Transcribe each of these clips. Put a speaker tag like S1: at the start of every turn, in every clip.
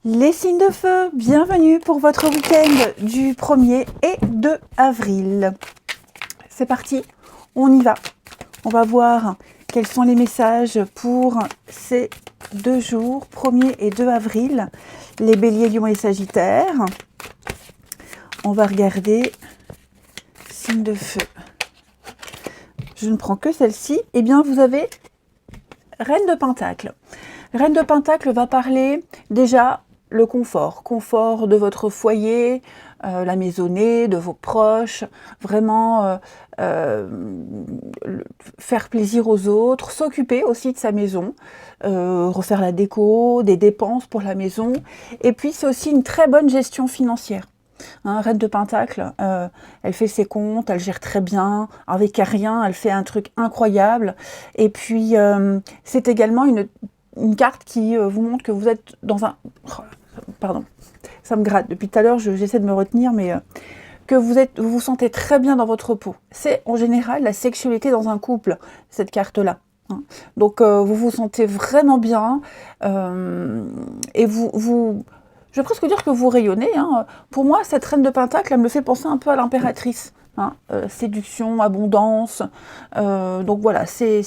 S1: Les signes de feu, bienvenue pour votre week-end du 1er et 2 avril. C'est parti, on y va. On va voir quels sont les messages pour ces 2 jours, 1er et 2 avril. Les béliers, lions et sagittaires. On va regarder signes de feu. Je ne prends que celle-ci. Eh bien, vous avez Reine de Pentacle. Reine de Pentacle va parler déjà le confort de votre foyer, la maisonnée, de vos proches, vraiment faire plaisir aux autres, s'occuper aussi de sa maison, refaire la déco, des dépenses pour la maison, et puis c'est aussi une très bonne gestion financière. Hein, Reine de Pentacle, elle fait ses comptes, elle gère très bien, avec rien, elle fait un truc incroyable, et puis c'est également une carte qui vous montre que vous êtes dans un... Pardon, ça me gratte. Depuis tout à l'heure, j'essaie de me retenir, mais que vous vous sentez très bien dans votre peau. C'est en général la sexualité dans un couple, cette carte-là. Hein. Donc, vous vous sentez vraiment bien et je vais presque dire que vous rayonnez. Hein. Pour moi, cette reine de Pentacle, elle me fait penser un peu à l'impératrice. Hein. Séduction, abondance. Donc voilà, c'est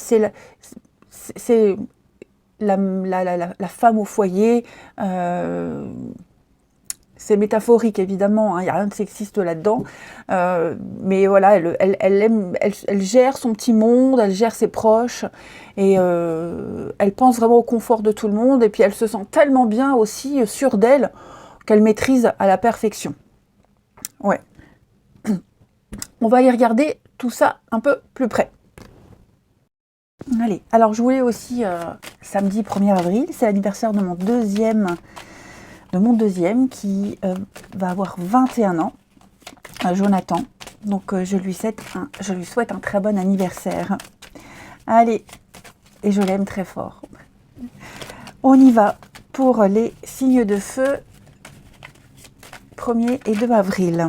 S1: la femme au foyer, c'est métaphorique évidemment, il n'y a rien de sexiste là-dedans, mais voilà, elle gère son petit monde, elle gère ses proches, et elle pense vraiment au confort de tout le monde, et puis elle se sent tellement bien aussi, sûre d'elle, qu'elle maîtrise à la perfection. Ouais. On va y regarder tout ça un peu plus près. Allez, alors je voulais aussi, samedi 1er avril, c'est l'anniversaire de mon deuxième qui va avoir 21 ans, Jonathan. Donc je lui souhaite un très bon anniversaire. Allez, et je l'aime très fort. On y va pour les signes de feu 1er et 2 avril.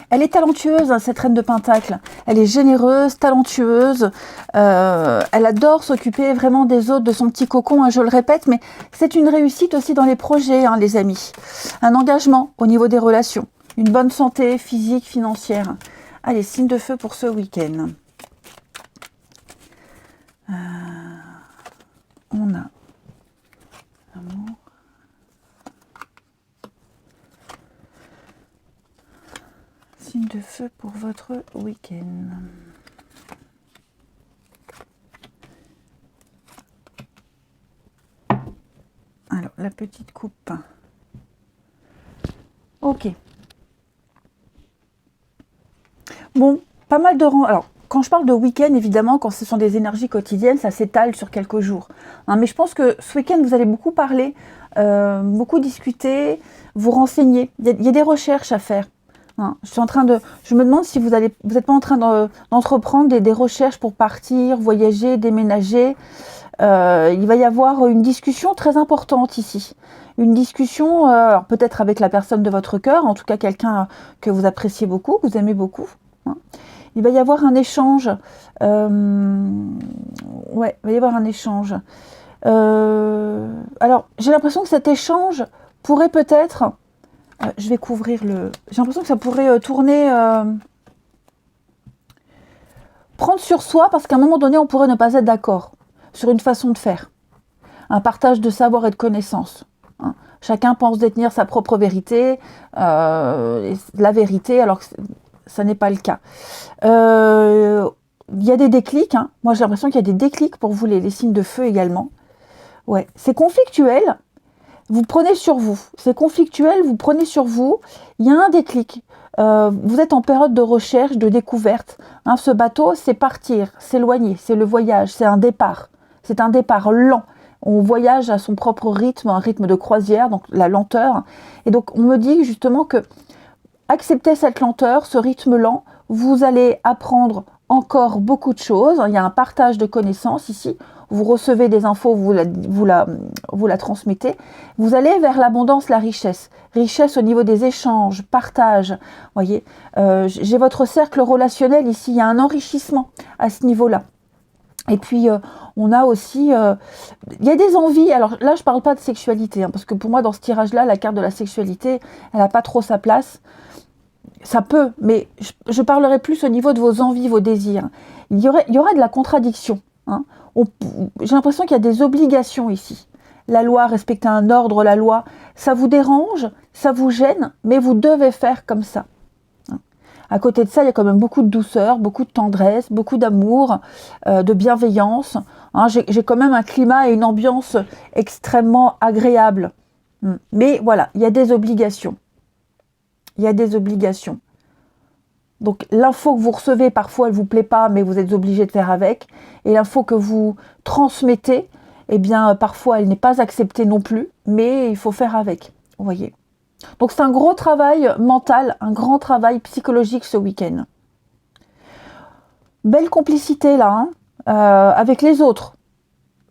S1: Elle est talentueuse, hein, cette reine de Pentacle. Elle est généreuse, talentueuse. Elle adore s'occuper vraiment des autres, de son petit cocon, hein, je le répète. Mais c'est une réussite aussi dans les projets, hein, les amis. Un engagement au niveau des relations. Une bonne santé physique, financière. Allez, signe de feu pour ce week-end. On a amour. Signe de feu pour votre week-end. Alors, la petite coupe. Ok. Bon, pas mal de rangs. Alors, quand je parle de week-end, évidemment, quand ce sont des énergies quotidiennes, ça s'étale sur quelques jours. Hein, mais je pense que ce week-end, vous allez beaucoup parler, beaucoup discuter, vous renseigner. Il y a des recherches à faire. Hein, je me demande si vous n'êtes pas en train d'entreprendre des recherches pour partir, voyager, déménager. Il va y avoir une discussion très importante ici. Une discussion, alors peut-être avec la personne de votre cœur, en tout cas quelqu'un que vous appréciez beaucoup, que vous aimez beaucoup. Hein. Il va y avoir un échange. Ouais, il va y avoir un échange. Alors, j'ai l'impression que cet échange pourrait peut-être... je vais couvrir le... J'ai l'impression que ça pourrait tourner... prendre sur soi, parce qu'à un moment donné, on pourrait ne pas être d'accord sur une façon de faire. Un partage de savoir et de connaissances. Hein. Chacun pense détenir sa propre vérité, la vérité, alors que ça n'est pas le cas. Il y a des déclics. Hein. Moi, j'ai l'impression qu'il y a des déclics pour vous, les signes de feu également. Ouais. C'est conflictuel. Vous prenez sur vous. C'est conflictuel, vous prenez sur vous. Il y a un déclic. Vous êtes en période de recherche, de découverte. Hein, ce bateau, c'est partir, s'éloigner, c'est le voyage, c'est un départ. C'est un départ lent. On voyage à son propre rythme, un rythme de croisière, donc la lenteur. Et donc, on me dit justement que acceptez cette lenteur, ce rythme lent, vous allez apprendre encore beaucoup de choses. Il y a un partage de connaissances ici. Vous recevez des infos, vous la transmettez. Vous allez vers l'abondance, la richesse. Richesse au niveau des échanges, partage. Voyez, j'ai votre cercle relationnel ici. Il y a un enrichissement à ce niveau-là. Et puis, on a aussi... il y a des envies. Alors là, je parle pas de sexualité, hein, parce que pour moi, dans ce tirage-là, la carte de la sexualité, elle n'a pas trop sa place. Ça peut, mais je parlerai plus au niveau de vos envies, vos désirs. Il y aura de la contradiction. Hein. J'ai l'impression qu'il y a des obligations ici. La loi, respecter un ordre, la loi, ça vous dérange, ça vous gêne, mais vous devez faire comme ça. À côté de ça, il y a quand même beaucoup de douceur, beaucoup de tendresse, beaucoup d'amour, de bienveillance. Hein, j'ai quand même un climat et une ambiance extrêmement agréable. Mais voilà, il y a des obligations. Il y a des obligations. Donc l'info que vous recevez, parfois elle ne vous plaît pas, mais vous êtes obligé de faire avec. Et l'info que vous transmettez, eh bien parfois elle n'est pas acceptée non plus, mais il faut faire avec. Vous voyez. Donc c'est un gros travail mental, un grand travail psychologique ce week-end. Belle complicité là, hein, avec les autres,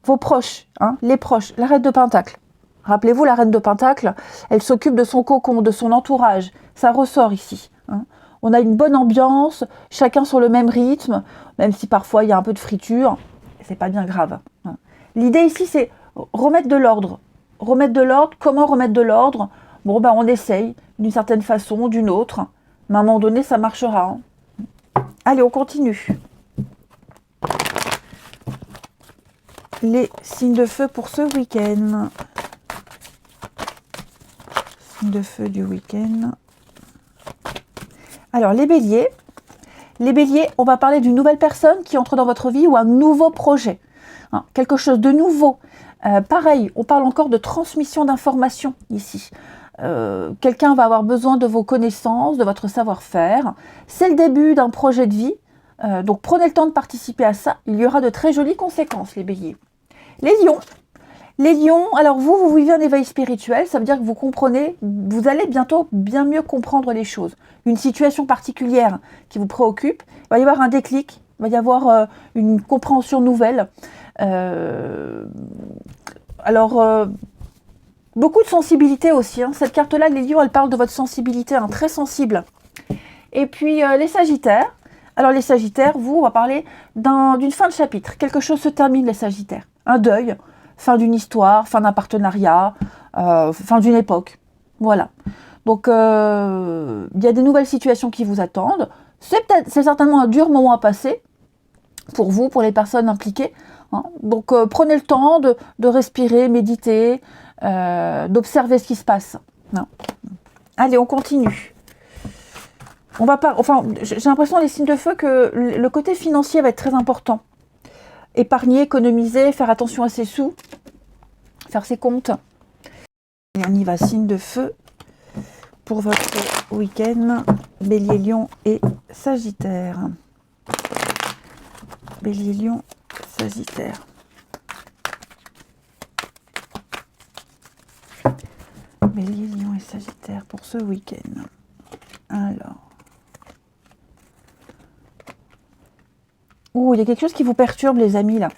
S1: vos proches, hein, les proches, la reine de Pentacle. Rappelez-vous, la reine de Pentacle, elle s'occupe de son cocon, de son entourage. Ça ressort ici. Hein. On a une bonne ambiance, chacun sur le même rythme, même si parfois il y a un peu de friture, c'est pas bien grave. Hein. L'idée ici, c'est remettre de l'ordre. Remettre de l'ordre, comment remettre de l'ordre? Bon, ben on essaye, d'une certaine façon, d'une autre. Mais à un moment donné, ça marchera. Hein. Allez, on continue. Les signes de feu pour ce week-end. Signes de feu du week-end. Alors, les béliers. Les béliers, on va parler d'une nouvelle personne qui entre dans votre vie ou un nouveau projet. Hein, quelque chose de nouveau. Pareil, on parle encore de transmission d'informations ici. Quelqu'un va avoir besoin de vos connaissances, de votre savoir-faire. C'est le début d'un projet de vie. Donc, prenez le temps de participer à ça. Il y aura de très jolies conséquences, les béliers. Les lions. Les lions, alors vous vivez un éveil spirituel, ça veut dire que vous comprenez, vous allez bientôt bien mieux comprendre les choses. Une situation particulière qui vous préoccupe, il va y avoir un déclic, il va y avoir une compréhension nouvelle. Beaucoup de sensibilité aussi. Hein. Cette carte-là, les lions, elle parle de votre sensibilité, hein, très sensible. Et puis les sagittaires. Alors les sagittaires, on va parler d'une fin de chapitre. Quelque chose se termine, les sagittaires. Un deuil. Fin d'une histoire, fin d'un partenariat, fin d'une époque. Voilà. Donc, il y a des nouvelles situations qui vous attendent. C'est certainement un dur moment à passer pour vous, pour les personnes impliquées. Hein. Donc, prenez le temps de respirer, méditer, d'observer ce qui se passe. Non. Allez, on continue. J'ai l'impression, les signes de feu, que le côté financier va être très important. Épargner, économiser, faire attention à ses sous, faire ses comptes. Et on y va, signe de feu pour votre week-end, Bélier, Lion et Sagittaire. Bélier, Lion, Sagittaire. Bélier, Lion et Sagittaire pour ce week-end. Alors. Il y a quelque chose qui vous perturbe, les amis, là.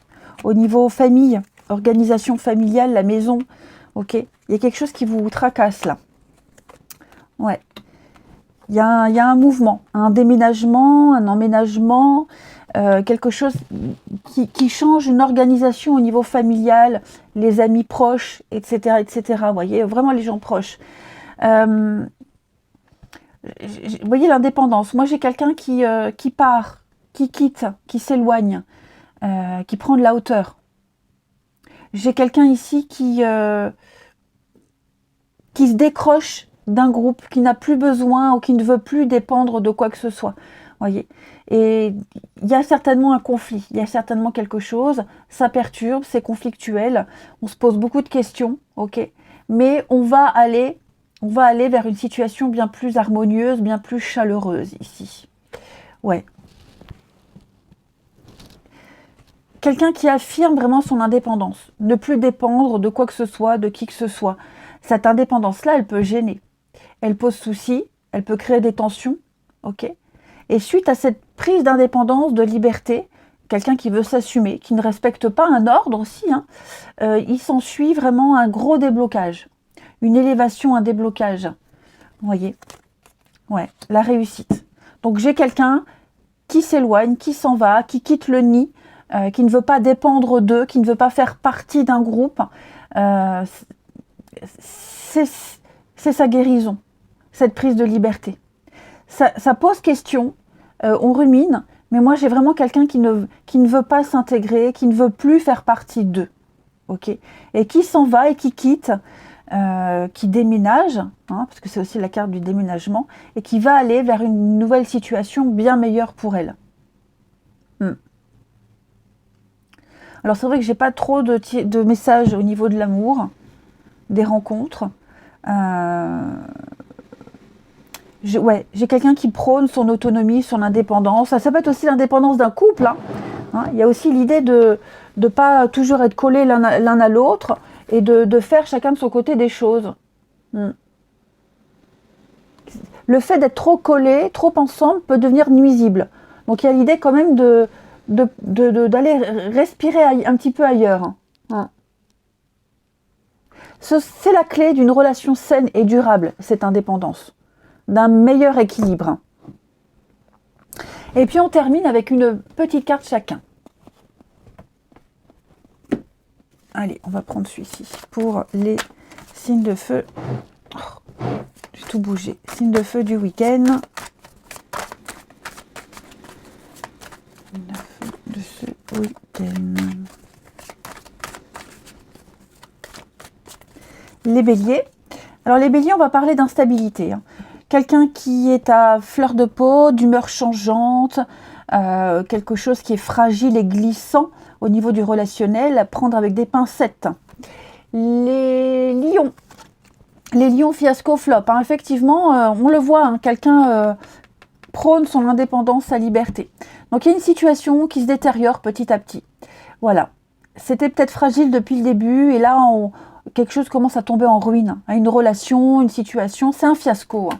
S1: Au niveau famille, organisation familiale, la maison. Ok. Il y a quelque chose qui vous tracasse, là. Ouais. Il y a un mouvement, un déménagement, un emménagement, quelque chose qui change une organisation au niveau familial, les amis proches, etc., etc. Vous voyez, vraiment les gens proches. Vous voyez l'indépendance. Moi, j'ai quelqu'un qui part, qui quitte, qui s'éloigne, qui prend de la hauteur. J'ai quelqu'un ici qui se décroche d'un groupe, qui n'a plus besoin ou qui ne veut plus dépendre de quoi que ce soit. Voyez. Et il y a certainement un conflit, il y a certainement quelque chose, ça perturbe, c'est conflictuel, on se pose beaucoup de questions, ok, mais on va aller vers une situation bien plus harmonieuse, bien plus chaleureuse ici. Ouais. Quelqu'un qui affirme vraiment son indépendance, ne plus dépendre de quoi que ce soit, de qui que ce soit. Cette indépendance-là, elle peut gêner, elle pose souci, elle peut créer des tensions, ok. Et suite à cette prise d'indépendance, de liberté, quelqu'un qui veut s'assumer, qui ne respecte pas un ordre aussi, hein, il s'ensuit vraiment un gros déblocage, une élévation, un déblocage. Vous voyez? Ouais, la réussite. Donc j'ai quelqu'un qui s'éloigne, qui s'en va, qui quitte le nid, qui ne veut pas dépendre d'eux, qui ne veut pas faire partie d'un groupe, c'est sa guérison, cette prise de liberté. Ça pose question, on rumine, mais moi j'ai vraiment quelqu'un qui ne veut pas s'intégrer, qui ne veut plus faire partie d'eux, ok, et qui s'en va et qui quitte, qui déménage, hein, parce que c'est aussi la carte du déménagement, et qui va aller vers une nouvelle situation bien meilleure pour elle. Alors c'est vrai que j'ai pas trop de messages au niveau de l'amour, des rencontres. J'ai quelqu'un qui prône son autonomie, son indépendance. Ça peut être aussi l'indépendance d'un couple. Hein. Il y a aussi l'idée de ne pas toujours être collés l'un à l'autre et de faire chacun de son côté des choses. Le fait d'être trop collés, trop ensemble, peut devenir nuisible. Donc il y a l'idée quand même d'aller respirer un petit peu ailleurs. C'est la clé d'une relation saine et durable, cette indépendance, d'un meilleur équilibre. Et puis on termine avec une petite carte chacun. Allez, on va prendre celui-ci pour les signes de feu. Oh, j'ai tout bougé. Signes de feu du week-end. Signes de feu de ce week-end. Les béliers. Alors les béliers, on va parler d'instabilité. Quelqu'un qui est à fleur de peau, d'humeur changeante, quelque chose qui est fragile et glissant au niveau du relationnel, à prendre avec des pincettes. Les lions fiasco flop. Effectivement, on le voit, quelqu'un prône son indépendance, sa liberté. Donc il y a une situation qui se détériore petit à petit. Voilà. C'était peut-être fragile depuis le début et là, quelque chose commence à tomber en ruine. Une relation, une situation, c'est un fiasco.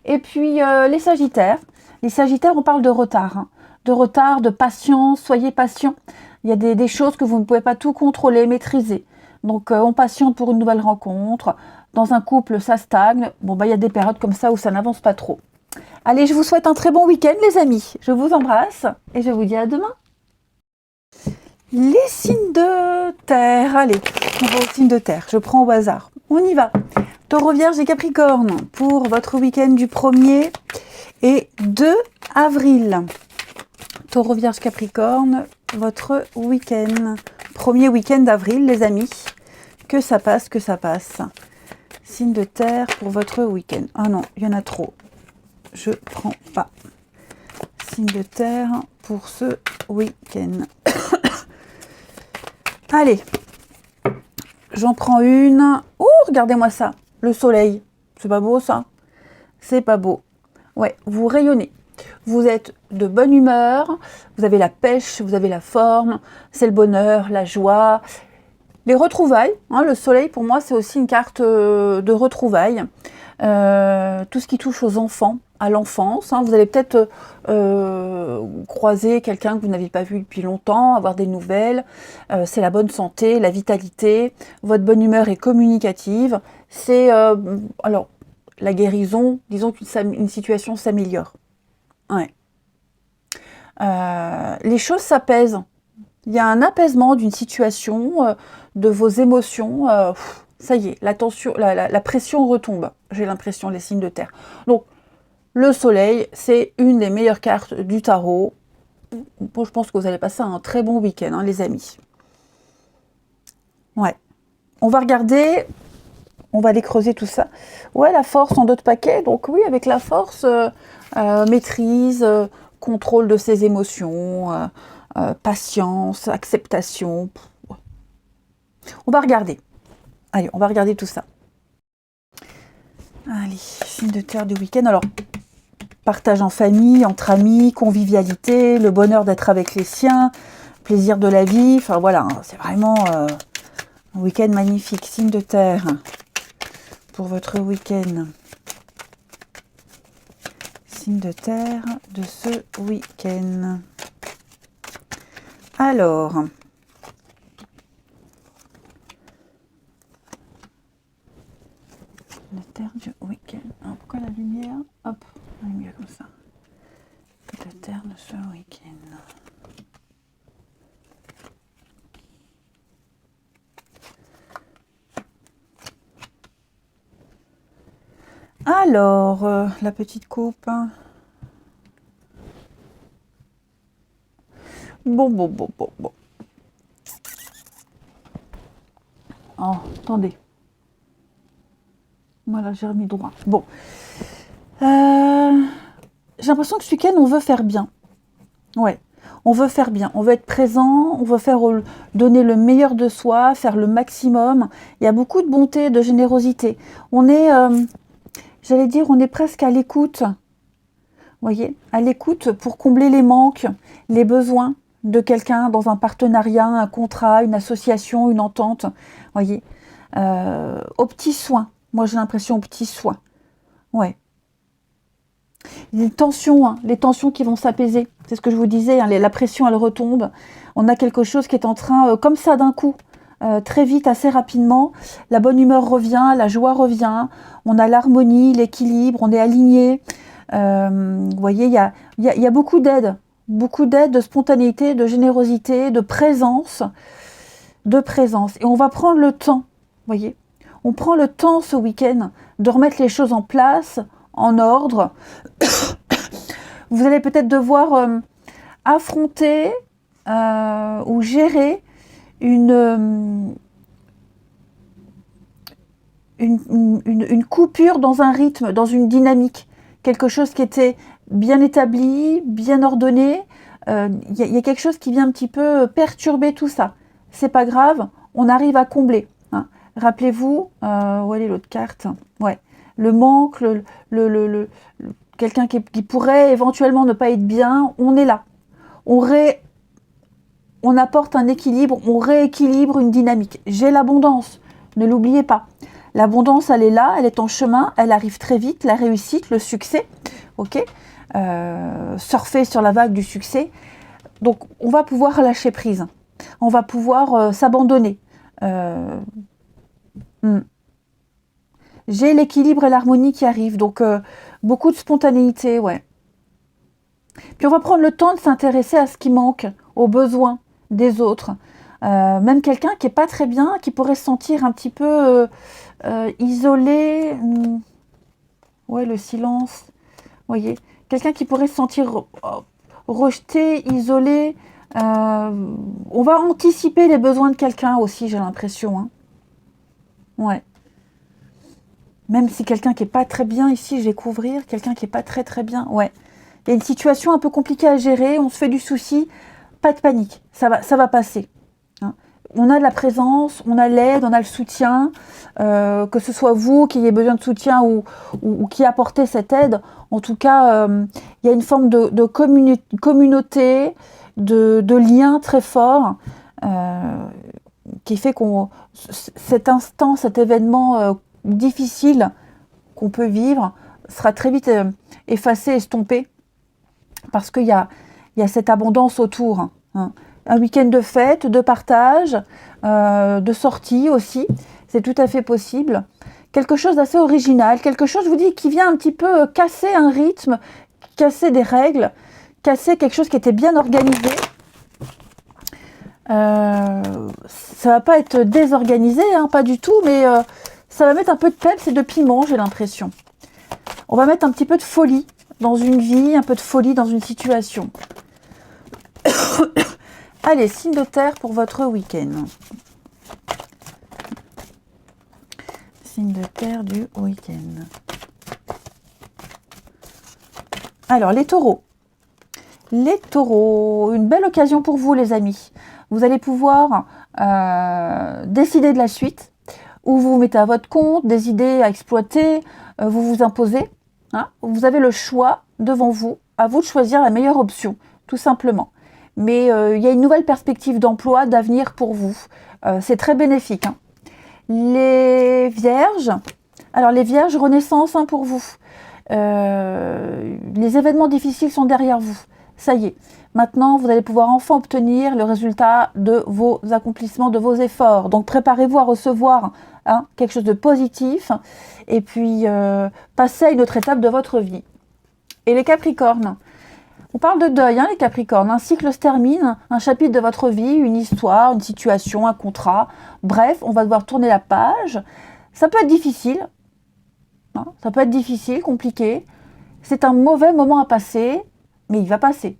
S1: Et puis les sagittaires. Les sagittaires, on parle de retard. De retard, de patience, soyez patient. Il y a des choses que vous ne pouvez pas tout contrôler, maîtriser. Donc on patiente pour une nouvelle rencontre. Dans un couple, ça stagne. Bon, il y a des périodes comme ça où ça n'avance pas trop. Allez, je vous souhaite un très bon week-end, les amis. Je vous embrasse et je vous dis à demain. Les signes de terre. Allez, on va aux signes de terre. Je prends au hasard. On y va. Taureau, Vierge et Capricorne pour votre week-end du 1er et 2 avril. Taureau, Vierge, Capricorne, votre week-end. 1er week-end d'avril, les amis. Que ça passe, que ça passe. Signe de terre pour votre week-end. Ah non, il y en a trop. Je prends pas. Signe de terre pour ce week-end. Allez, j'en prends une. Oh, regardez-moi ça. Le soleil. C'est pas beau, ça? C'est pas beau. Ouais, vous rayonnez. Vous êtes de bonne humeur. Vous avez la pêche, vous avez la forme. C'est le bonheur, la joie. Les retrouvailles. Le soleil, pour moi, c'est aussi une carte de retrouvailles. Tout ce qui touche aux enfants, à l'enfance. Vous allez peut-être croiser quelqu'un que vous n'avez pas vu depuis longtemps, avoir des nouvelles. C'est la bonne santé, la vitalité. Votre bonne humeur est communicative. C'est alors la guérison, disons qu'une situation s'améliore. Ouais. Les choses s'apaisent. Il y a un apaisement d'une situation, de vos émotions. Ça y est, la tension, la pression retombe. J'ai l'impression, les signes de terre. Donc, le soleil, c'est une des meilleures cartes du tarot. Bon, je pense que vous allez passer un très bon week-end, les amis. Ouais. On va regarder, on va aller creuser tout ça. Ouais, la force en d'autres paquets. Donc oui, avec la force, maîtrise, contrôle de ses émotions, patience, acceptation. On va regarder. Allez, on va regarder tout ça. Allez, signe de terre du week-end. Alors, partage en famille, entre amis, convivialité, le bonheur d'être avec les siens, plaisir de la vie. Enfin voilà, c'est vraiment un week-end magnifique. Signe de terre pour votre week-end. Signe de terre de ce week-end. Alors, la terre du week-end. Alors, pourquoi la lumière? Hop, la lumière comme ça. La terre de ce week-end. Alors, la petite coupe. Bon. Oh, attendez. Voilà, j'ai remis droit. Bon. J'ai l'impression que ce week-end, on veut faire bien. Ouais. On veut faire bien, on veut être présent, on veut donner le meilleur de soi, faire le maximum. Il y a beaucoup de bonté, de générosité. On est, j'allais dire, on est presque à l'écoute. Vous voyez, à l'écoute pour combler les manques, les besoins de quelqu'un dans un partenariat, un contrat, une association, une entente. Vous voyez, aux petits soins. Moi, j'ai l'impression aux petits soins. Ouais. Les tensions qui vont s'apaiser. C'est ce que je vous disais, hein, la pression, elle retombe. On a quelque chose qui est en train, comme ça d'un coup, très vite, assez rapidement. La bonne humeur revient, la joie revient. On a l'harmonie, l'équilibre, on est aligné. Vous voyez, il y a beaucoup d'aide, de spontanéité, de générosité, de présence. Et on va prendre le temps, vous voyez. On prend le temps ce week-end de remettre les choses en place, en ordre. Vous allez peut-être devoir affronter ou gérer une coupure dans un rythme, dans une dynamique. Quelque chose qui était bien établi, bien ordonné. Y a quelque chose qui vient un petit peu perturber tout ça. C'est pas grave, on arrive à combler. Hein. Rappelez-vous, où est l'autre carte? Ouais. Le manque, quelqu'un qui pourrait éventuellement ne pas être bien, on est là. On apporte un équilibre, on rééquilibre une dynamique. J'ai l'abondance, ne l'oubliez pas. L'abondance, elle est là, elle est en chemin, elle arrive très vite, la réussite, le succès. Ok, surfer sur la vague du succès. Donc, on va pouvoir lâcher prise. On va pouvoir s'abandonner. J'ai l'équilibre et l'harmonie qui arrivent, donc beaucoup de spontanéité, ouais. Puis on va prendre le temps de s'intéresser à ce qui manque, aux besoins des autres. Même quelqu'un qui n'est pas très bien, qui pourrait se sentir un petit peu isolé. Ouais, le silence, vous voyez. Quelqu'un qui pourrait se sentir rejeté, isolé. On va anticiper les besoins de quelqu'un aussi, j'ai l'impression. Hein. Ouais. Même si quelqu'un qui n'est pas très bien ici, je vais couvrir, quelqu'un qui n'est pas très bien, ouais. Il y a une situation un peu compliquée à gérer, on se fait du souci, pas de panique, ça va passer. Hein. On a de la présence, on a l'aide, on a le soutien, que ce soit vous qui ayez besoin de soutien ou qui apportez cette aide. En tout cas, il y a une forme de communauté, de lien très fort qui fait cet instant, cet événement difficile qu'on peut vivre sera très vite effacé, estompé, parce qu'il y a cette abondance autour. Hein. Un week-end de fête, de partage, de sortie aussi, c'est tout à fait possible. Quelque chose d'assez original, quelque chose, je vous dis, qui vient un petit peu casser un rythme, casser des règles, casser quelque chose qui était bien organisé. Ça va pas être désorganisé, hein, pas du tout, mais ça va mettre un peu de peps et de piment, j'ai l'impression. On va mettre un petit peu de folie dans une vie, un peu de folie dans une situation. Allez, signe de terre pour votre week-end. Signe de terre du week-end. Alors, les taureaux. Les taureaux, une belle occasion pour vous, les amis. Vous allez pouvoir décider de la suite, où vous vous mettez à votre compte, des idées à exploiter, vous vous imposez. Hein. Vous avez le choix devant vous, à vous de choisir la meilleure option, tout simplement. Mais il y a une nouvelle perspective d'emploi, d'avenir pour vous. C'est très bénéfique. Hein. Les vierges, alors les vierges, renaissance hein, pour vous. Les événements difficiles sont derrière vous. Ça y est, maintenant vous allez pouvoir enfin obtenir le résultat de vos accomplissements, de vos efforts. Donc préparez-vous à recevoir hein, quelque chose de positif et puis passez à une autre étape de votre vie. Et les Capricornes, on parle de deuil, hein, les Capricornes. Un cycle se termine, un chapitre de votre vie, une histoire, une situation, un contrat. Bref, on va devoir tourner la page. Ça peut être difficile. hein. Ça peut être difficile, compliqué. C'est un mauvais moment à passer, mais il va passer.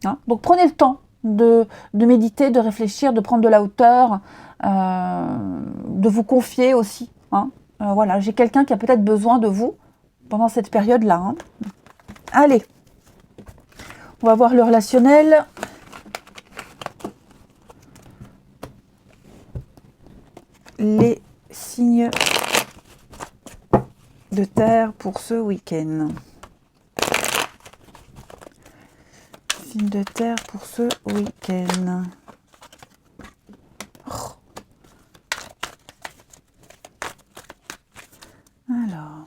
S1: Hein. Donc prenez le temps de méditer, de réfléchir, de prendre de la hauteur, de vous confier aussi. Hein. Voilà, j'ai quelqu'un qui a peut-être besoin de vous pendant cette période-là. Hein. Allez, on va voir le relationnel. Les signes de terre pour ce week-end. Signes de terre pour ce week-end. Oh. Alors,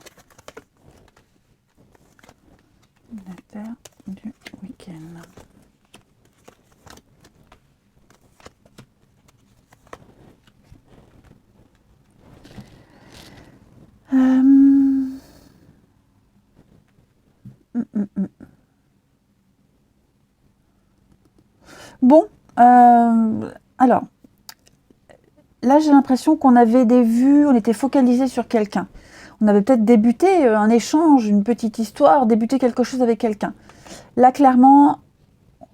S1: signes de terre du week-end. Bon, alors, là j'ai l'impression qu'on avait des vues, on était focalisé sur quelqu'un. On avait peut-être débuté un échange, une petite histoire, débuté quelque chose avec quelqu'un. Là clairement,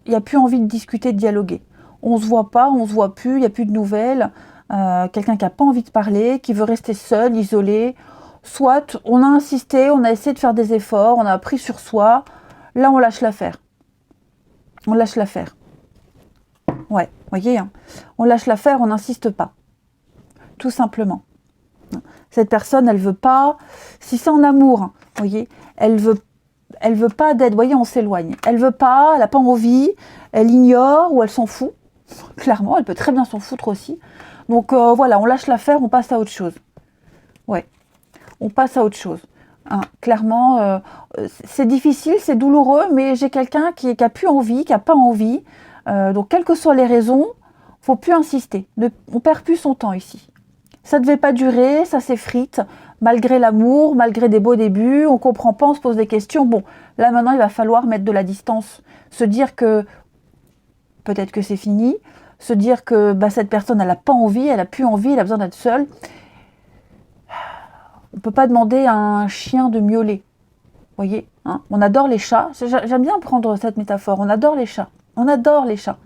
S1: il n'y a plus envie de discuter, de dialoguer. On se voit pas, on se voit plus, il n'y a plus de nouvelles. Quelqu'un qui n'a pas envie de parler, qui veut rester seul, isolé. Soit on a insisté, on a essayé de faire des efforts, on a pris sur soi. Là on lâche l'affaire. On lâche l'affaire. Ouais, vous voyez, hein, on lâche l'affaire, on n'insiste pas. Tout simplement. Cette personne, elle veut pas, si c'est en amour, vous voyez, elle veut pas d'aide, vous voyez, on s'éloigne. Elle veut pas, elle n'a pas envie, elle ignore ou elle s'en fout. Clairement, elle peut très bien s'en foutre aussi. Donc voilà, on lâche l'affaire, on passe à autre chose. Ouais, on passe à autre chose. Hein, clairement, c'est difficile, c'est douloureux, mais j'ai quelqu'un qui a plus envie, qui n'a pas envie. Donc, quelles que soient les raisons, il ne faut plus insister. On ne perd plus son temps ici. Ça ne devait pas durer, ça s'effrite, malgré l'amour, malgré des beaux débuts, on ne comprend pas, on se pose des questions. Bon, là maintenant, il va falloir mettre de la distance, se dire que peut-être que c'est fini, se dire que cette personne, elle n'a pas envie, elle n'a plus envie, elle a besoin d'être seule. On ne peut pas demander à un chien de miauler. Vous voyez, hein, on adore les chats. J'aime bien prendre cette métaphore. On adore les chats. On adore les chats.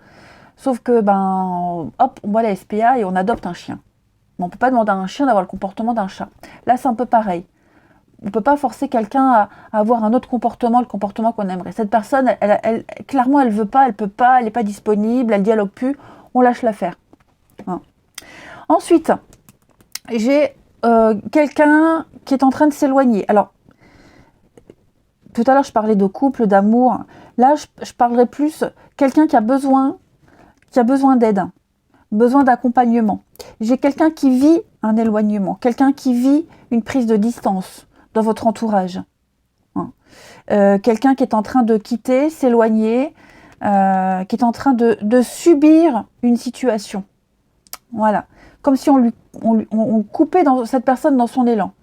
S1: Sauf que, hop, on voit la SPA et on adopte un chien. Mais on ne peut pas demander à un chien d'avoir le comportement d'un chat. Là, c'est un peu pareil. On ne peut pas forcer quelqu'un à avoir un autre comportement, le comportement qu'on aimerait. Cette personne, clairement, elle ne veut pas, elle ne peut pas, elle n'est pas disponible, elle ne dialogue plus. On lâche l'affaire. Hein. Ensuite, j'ai quelqu'un qui est en train de s'éloigner. Alors, tout à l'heure, je parlais de couple, d'amour. Là, je parlerai plus quelqu'un qui a besoin d'aide, besoin d'accompagnement. J'ai quelqu'un qui vit un éloignement, quelqu'un qui vit une prise de distance dans votre entourage. Hein. Quelqu'un qui est en train de quitter, s'éloigner, qui est en train de subir une situation. Voilà. Comme si on coupait cette personne dans son élan.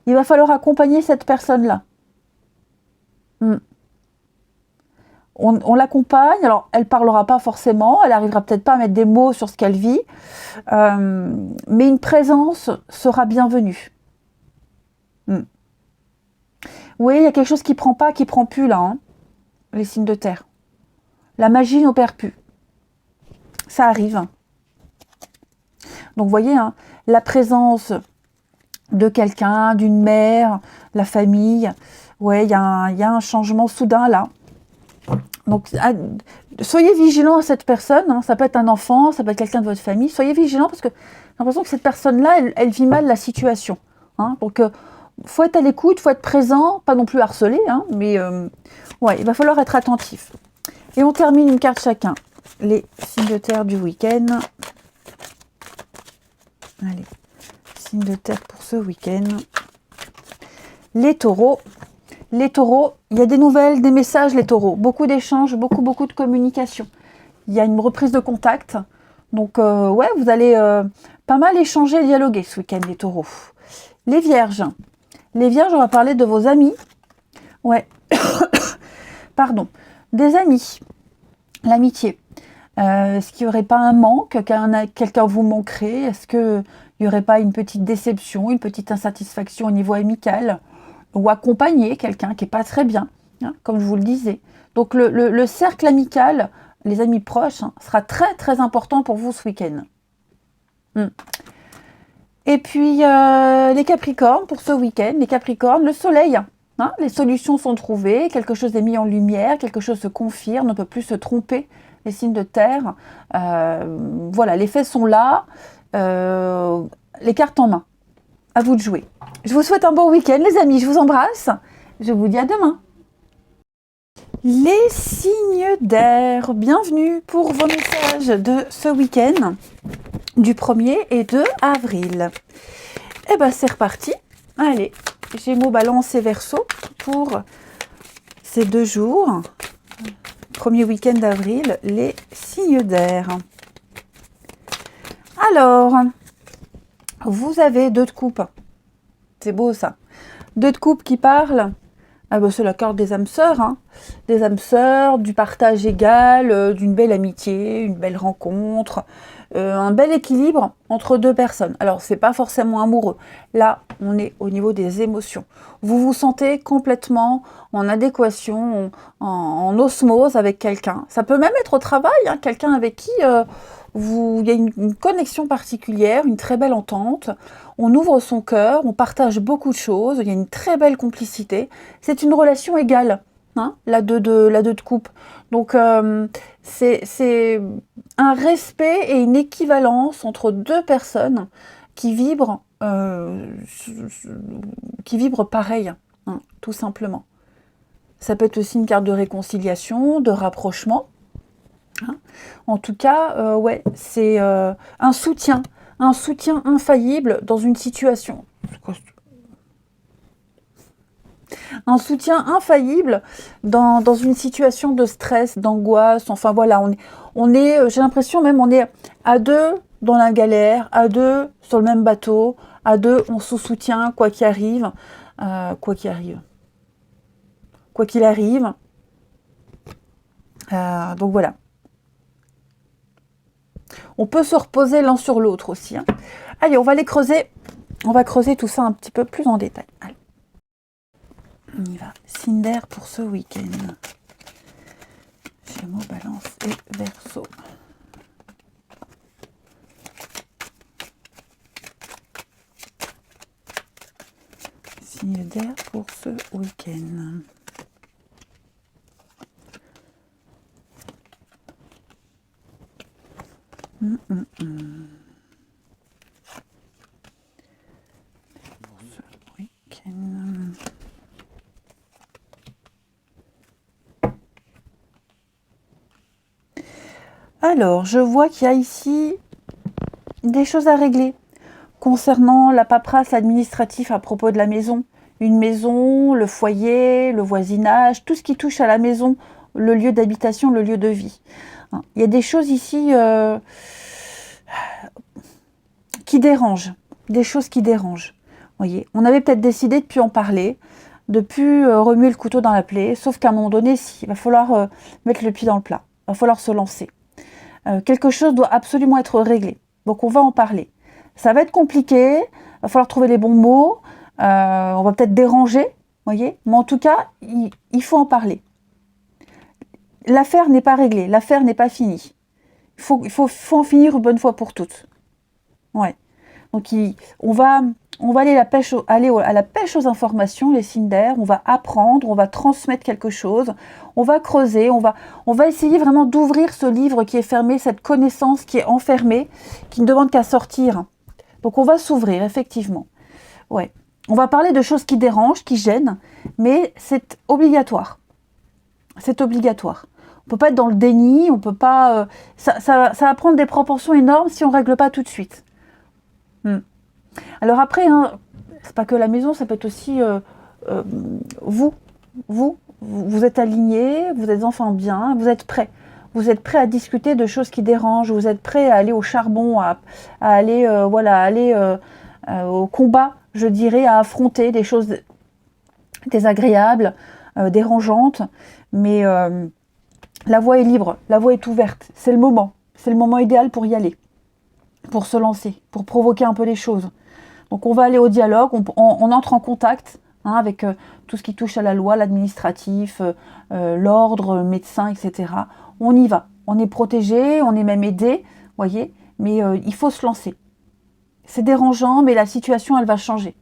S1: Il va falloir accompagner cette personne-là. On l'accompagne, alors elle ne parlera pas forcément, elle n'arrivera peut-être pas à mettre des mots sur ce qu'elle vit, mais une présence sera bienvenue. Oui, il y a quelque chose qui ne prend plus là, hein, les signes de terre. La magie n'opère plus. Ça arrive. Donc vous voyez, hein, la présence de quelqu'un, d'une mère, la famille, ouais, il y a un changement soudain là. Donc, soyez vigilants à cette personne, hein. Ça peut être un enfant, ça peut être quelqu'un de votre famille. Soyez vigilants parce que j'ai l'impression que cette personne-là, elle vit mal la situation. Hein. Donc, faut être à l'écoute, faut être présent, pas non plus harcelé, hein, mais ouais, il va falloir être attentif. Et on termine une carte chacun. Les signes de terre du week-end. Allez, signes de terre pour ce week-end. Les taureaux. Les taureaux, il y a des nouvelles, des messages, les taureaux. Beaucoup d'échanges, beaucoup de communication. Il y a une reprise de contact. Donc, ouais, vous allez pas mal échanger et dialoguer ce week-end, les taureaux. Les vierges. Les vierges, on va parler de vos amis. Ouais. Pardon. Des amis. L'amitié. Est-ce qu'il n'y aurait pas un manque? Quelqu'un vous manquerait? Est-ce qu'il n'y aurait pas une petite déception, une petite insatisfaction au niveau amical? Ou accompagner quelqu'un qui n'est pas très bien, hein, comme je vous le disais. Donc le cercle amical, les amis proches, hein, sera très très important pour vous ce week-end. Et puis les Capricornes, pour ce week-end, les Capricornes, le soleil, hein, les solutions sont trouvées, quelque chose est mis en lumière, quelque chose se confirme, on ne peut plus se tromper, les signes de terre. Voilà, les faits sont là, les cartes en main. À vous de jouer. Je vous souhaite un bon week-end, les amis. Je vous embrasse. Je vous dis à demain. Les signes d'air, bienvenue pour vos messages de ce week-end du 1er et 2 avril. Et ben c'est reparti. Allez, Gémeaux, Balance et Verseau pour ces 2 jours. Premier week-end d'avril, les signes d'air. Alors, vous avez 2 de coupe. C'est beau ça. 2 de coupe qui parlent. Ah ben c'est la carte des âmes sœurs. Hein. Des âmes sœurs, du partage égal, d'une belle amitié, une belle rencontre, un bel équilibre entre 2 personnes. Alors c'est pas forcément amoureux. Là, on est au niveau des émotions. Vous vous sentez complètement en adéquation, en osmose avec quelqu'un. Ça peut même être au travail, hein, quelqu'un avec qui il y a une connexion particulière, une très belle entente. On ouvre son cœur, on partage beaucoup de choses, il y a une très belle complicité. C'est une relation égale, hein, la 2 de coupe. Donc c'est un respect et une équivalence entre 2 personnes qui vibrent pareil, hein, tout simplement. Ça peut être aussi une carte de réconciliation, de rapprochement. Hein. En tout cas, ouais, c'est un soutien infaillible dans une situation. Un soutien infaillible dans une situation de stress, d'angoisse. Enfin voilà, on est j'ai l'impression même, on est à 2 dans la galère, à 2 sur le même bateau, à 2 on se soutient quoi qu'il arrive, quoi qu'il arrive. Donc voilà. On peut se reposer l'un sur l'autre aussi. Hein. Allez, on va les creuser. On va creuser tout ça un petit peu plus en détail. Allez. On y va. Signe d'air pour ce week-end. Gémeaux, Balance et Verseau. Signe d'air pour ce week-end. Pour ce week-end. Alors, je vois qu'il y a ici des choses à régler concernant la paperasse administrative à propos de la maison. Une maison, le foyer, le voisinage, tout ce qui touche à la maison, le lieu d'habitation, le lieu de vie. Il y a des choses ici qui dérangent, des choses qui dérangent. Voyez, on avait peut-être décidé de ne plus en parler, de ne plus remuer le couteau dans la plaie, sauf qu'à un moment donné, il va falloir mettre le pied dans le plat, il va falloir se lancer. Quelque chose doit absolument être réglé, donc on va en parler. Ça va être compliqué, il va falloir trouver les bons mots, on va peut-être déranger, voyez, mais en tout cas, il faut en parler. L'affaire n'est pas réglée, l'affaire n'est pas finie. Il faut en finir une bonne fois pour toutes. Ouais. Donc on va aller à la pêche aux informations, les signes d'air, on va apprendre, on va transmettre quelque chose, on va creuser, on va essayer vraiment d'ouvrir ce livre qui est fermé, cette connaissance qui est enfermée, qui ne demande qu'à sortir. Donc on va s'ouvrir, effectivement. Ouais. On va parler de choses qui dérangent, qui gênent, mais c'est obligatoire. C'est obligatoire. On ne peut pas être dans le déni, on peut pas. Ça va prendre des proportions énormes si on ne règle pas tout de suite. Alors après, hein, c'est pas que la maison, ça peut être aussi vous êtes alignés, vous êtes enfin bien, vous êtes prêts. Vous êtes prêts à discuter de choses qui dérangent, vous êtes prêts à aller au charbon, à aller au combat, je dirais, à affronter des choses désagréables, dérangeantes, mais La voie est libre, la voie est ouverte, c'est le moment idéal pour y aller, pour se lancer, pour provoquer un peu les choses. Donc on va aller au dialogue, on entre en contact avec tout ce qui touche à la loi, l'administratif, l'ordre, médecin, etc. On y va, on est protégé, on est même aidé, voyez, mais il faut se lancer. C'est dérangeant, mais la situation, elle va changer.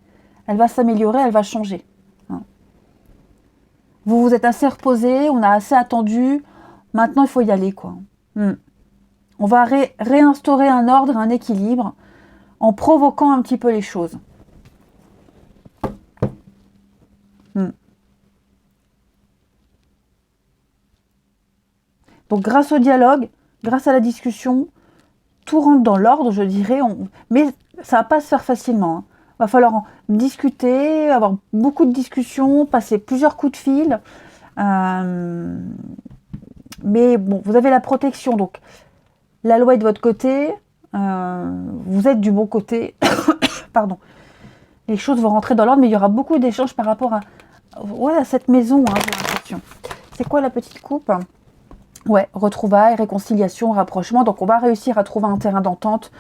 S1: Elle va s'améliorer, elle va changer. Vous vous êtes assez reposé, on a assez attendu, maintenant il faut y aller, quoi. On va réinstaurer un ordre, un équilibre, en provoquant un petit peu les choses. Donc grâce au dialogue, grâce à la discussion, tout rentre dans l'ordre, je dirais, mais ça va pas se faire facilement. Va falloir en discuter, avoir beaucoup de discussions, passer plusieurs coups de fil. Mais bon, vous avez la protection, donc la loi est de votre côté, vous êtes du bon côté. Pardon. Les choses vont rentrer dans l'ordre, mais il y aura beaucoup d'échanges par rapport à cette maison, j'ai l'impression. C'est quoi la petite coupe ? Ouais, retrouvailles, réconciliation, rapprochement. Donc on va réussir à trouver un terrain d'entente,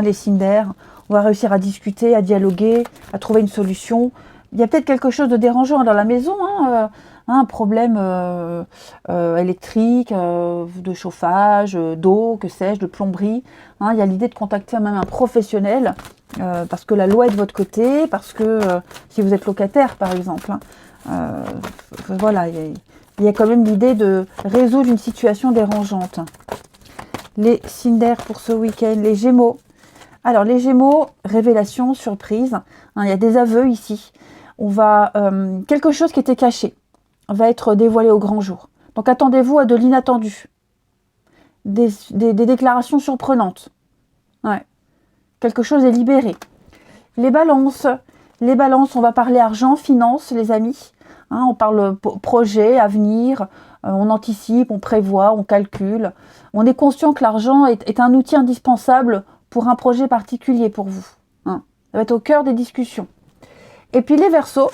S1: les Cinder. On va réussir à discuter, à dialoguer, à trouver une solution. Il y a peut-être quelque chose de dérangeant dans la maison, un problème électrique, de chauffage, d'eau, que sais-je, de plomberie. Il y a l'idée de contacter même un professionnel, parce que la loi est de votre côté, parce que si vous êtes locataire par exemple, voilà, il y a quand même l'idée de résoudre une situation dérangeante. Les Cinder pour ce week-end, les Gémeaux. Alors les Gémeaux, révélation, surprise. Il y a des aveux ici. On va quelque chose qui était caché va être dévoilé au grand jour. Donc attendez-vous à de l'inattendu. Des déclarations surprenantes. Ouais. Quelque chose est libéré. Les balances, on va parler argent, finance, les amis. On parle projet, avenir, on anticipe, on prévoit, on calcule. On est conscient que l'argent est un outil indispensable pour un projet particulier pour vous. Ça va être au cœur des discussions. Et puis les Verseaux,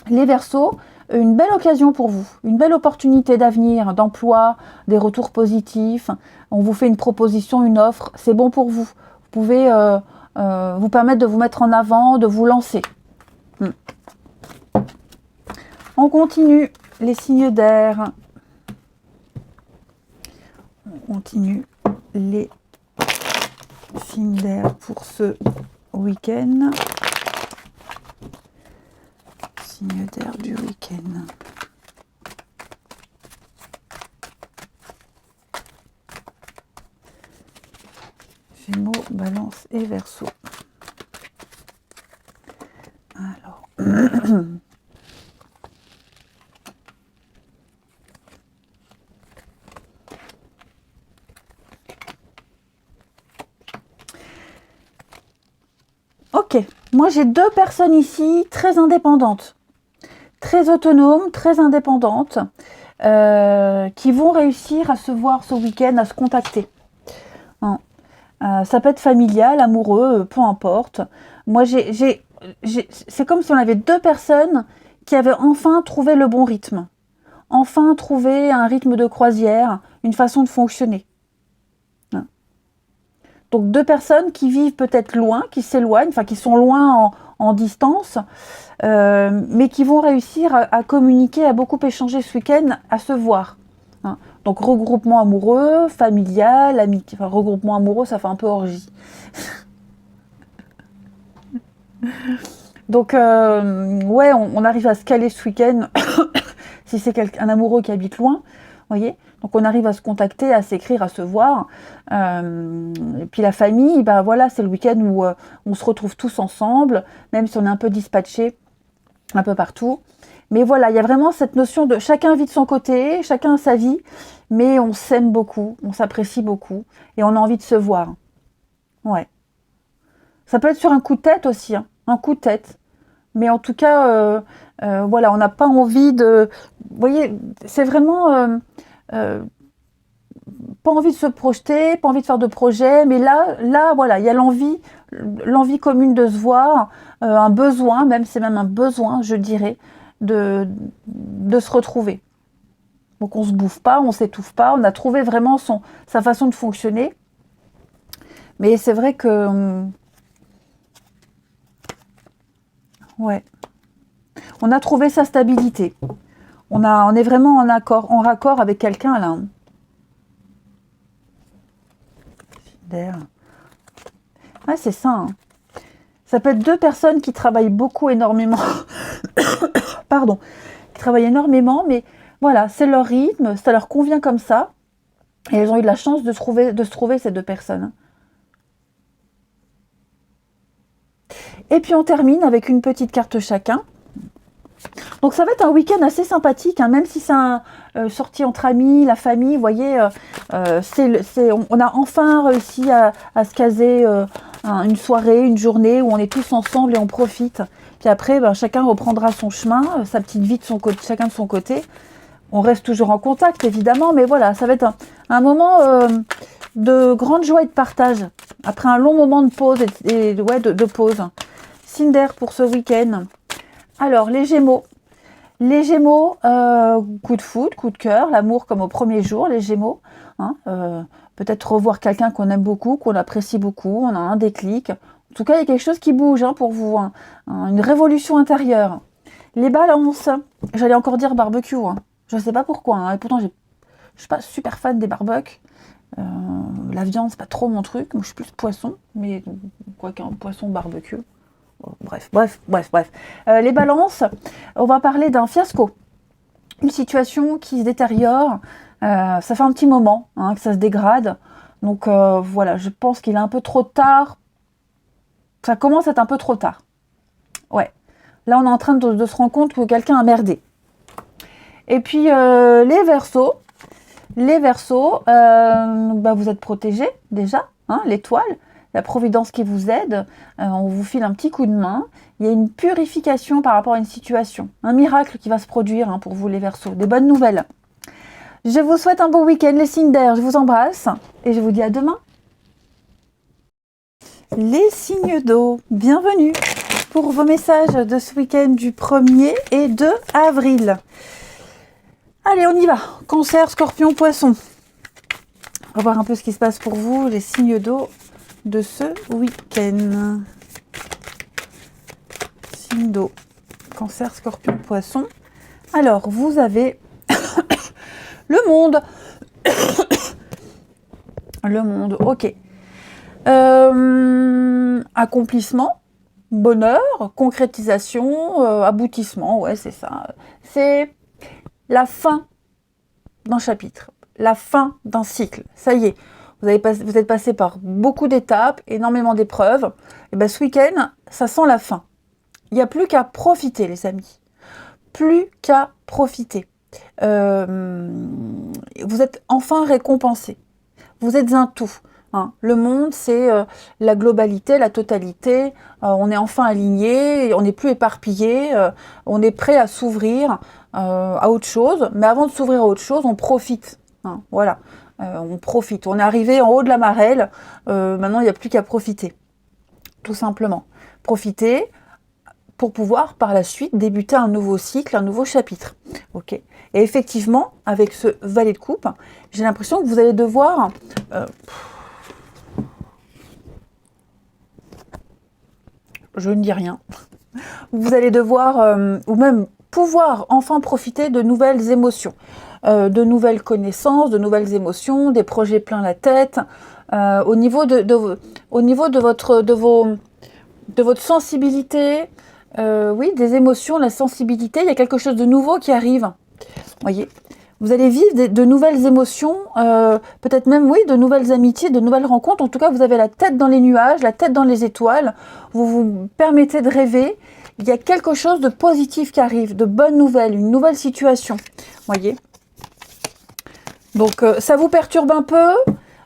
S1: une belle occasion pour vous, une belle opportunité d'avenir, d'emploi, des retours positifs. On vous fait une proposition, une offre, c'est bon pour vous. Vous pouvez vous permettre de vous mettre en avant, de vous lancer. On continue les signes d'air. On continue les signes d'air pour ce week-end. Signes d'air du week-end. Gémeaux, Balance et Verseau. Alors. Ok, moi j'ai deux personnes ici très indépendantes, très autonomes, très indépendantes, qui vont réussir à se voir ce week-end, à se contacter. Ça peut être familial, amoureux, peu importe. Moi c'est comme si on avait deux personnes qui avaient enfin trouvé le bon rythme, enfin trouvé un rythme de croisière, une façon de fonctionner. Donc deux personnes qui vivent peut-être loin, qui s'éloignent, enfin qui sont loin en distance, mais qui vont réussir à communiquer, à beaucoup échanger ce week-end, à se voir. Donc regroupement amoureux, familial, amitié. Enfin regroupement amoureux, ça fait un peu orgie. Donc ouais, on arrive à se caler ce week-end, si c'est un amoureux qui habite loin, voyez. Donc on arrive à se contacter, à s'écrire, à se voir. Et puis la famille, voilà, c'est le week-end où on se retrouve tous ensemble, même si on est un peu dispatchés un peu partout. Mais voilà, il y a vraiment cette notion de chacun vit de son côté, chacun a sa vie, mais on s'aime beaucoup, on s'apprécie beaucoup, et on a envie de se voir. Ouais. Ça peut être sur un coup de tête aussi, un coup de tête. Mais en tout cas, voilà, on n'a pas envie de... Vous voyez, c'est vraiment... pas envie de se projeter, pas envie de faire de projet, mais là voilà, il y a l'envie commune de se voir, un besoin, c'est même un besoin, je dirais, de se retrouver. Donc on se bouffe pas, on s'étouffe pas, on a trouvé vraiment sa façon de fonctionner. Mais c'est vrai que... ouais. On a trouvé sa stabilité. On est vraiment en raccord avec quelqu'un là. Ouais, c'est ça. Hein. Ça peut être deux personnes qui travaillent beaucoup, énormément. Pardon. Qui travaillent énormément, mais voilà, c'est leur rythme, ça leur convient comme ça. Et elles ont eu de la chance de se trouver ces deux personnes. Et puis on termine avec une petite carte chacun. Donc ça va être un week-end assez sympathique, hein, même si c'est sorti entre amis, la famille, vous voyez, on a enfin réussi à se caser une soirée, une journée où on est tous ensemble et on profite. Puis après, ben, chacun reprendra son chemin, sa petite vie de son côté, chacun de son côté. On reste toujours en contact, évidemment, mais voilà, ça va être un moment de grande joie et de partage, après un long moment de pause de pause. Cinder pour ce week-end. Alors, les Gémeaux. Les Gémeaux, coup de foudre, coup de cœur, l'amour comme au premier jour, les Gémeaux. Hein, peut-être revoir quelqu'un qu'on aime beaucoup, qu'on apprécie beaucoup, on a un déclic. En tout cas, il y a quelque chose qui bouge hein, pour vous, hein, une révolution intérieure. Les Balances, j'allais encore dire barbecue, hein. Je ne sais pas pourquoi, hein, et pourtant je ne suis pas super fan des barbecues. La viande, c'est pas trop mon truc, moi je suis plus poisson, mais quoi qu'un poisson barbecue. Bref. Les balances, on va parler d'un fiasco. Une situation qui se détériore. Ça fait un petit moment hein, que ça se dégrade. Donc voilà, je pense qu'il est un peu trop tard. Ça commence à être un peu trop tard. Ouais. Là, on est en train de se rendre compte que quelqu'un a merdé. Et puis, les Verseaux. Les Verseaux, bah, vous êtes protégés déjà. Hein, l'étoile. La providence qui vous aide, on vous file un petit coup de main. Il y a une purification par rapport à une situation. Un miracle qui va se produire hein, pour vous les Verseaux. Des bonnes nouvelles. Je vous souhaite un bon week-end les signes d'air. Je vous embrasse et je vous dis à demain. Les signes d'eau, bienvenue pour vos messages de ce week-end du 1er et 2 avril. Allez, on y va. Cancer, Scorpion, Poisson. On va voir un peu ce qui se passe pour vous, les signes d'eau de ce week-end. Signe d'eau, Cancer, Scorpion, Poisson. Alors, vous avez le monde. Le monde, ok. Accomplissement, bonheur, concrétisation, aboutissement, ouais, c'est ça. C'est la fin d'un chapitre, la fin d'un cycle. Ça y est, vous êtes passé par beaucoup d'étapes, énormément d'épreuves. Et bien ce week-end, ça sent la fin. Il n'y a plus qu'à profiter, les amis. Plus qu'à profiter. Vous êtes enfin récompensés. Vous êtes un tout. Hein. Le monde, c'est la globalité, la totalité. On est enfin aligné, on n'est plus éparpillé. On est prêt à s'ouvrir à autre chose. Mais avant de s'ouvrir à autre chose, on profite. Hein. Voilà. On profite. On est arrivé en haut de la marelle. Maintenant, il n'y a plus qu'à profiter. Tout simplement. Profiter pour pouvoir par la suite débuter un nouveau cycle, un nouveau chapitre. Ok. Et effectivement, avec ce valet de coupe, j'ai l'impression que vous allez devoir... je ne dis rien. Vous allez devoir, ou même pouvoir enfin profiter de nouvelles émotions, de nouvelles connaissances, de nouvelles émotions, des projets plein la tête, au niveau de votre sensibilité, oui, des émotions, la sensibilité, il y a quelque chose de nouveau qui arrive. Voyez, vous allez vivre de nouvelles émotions, peut-être même, oui, de nouvelles amitiés, de nouvelles rencontres. En tout cas, vous avez la tête dans les nuages, la tête dans les étoiles. Vous vous permettez de rêver. Il y a quelque chose de positif qui arrive, de bonnes nouvelles, une nouvelle situation. Voyez. Donc, ça vous perturbe un peu.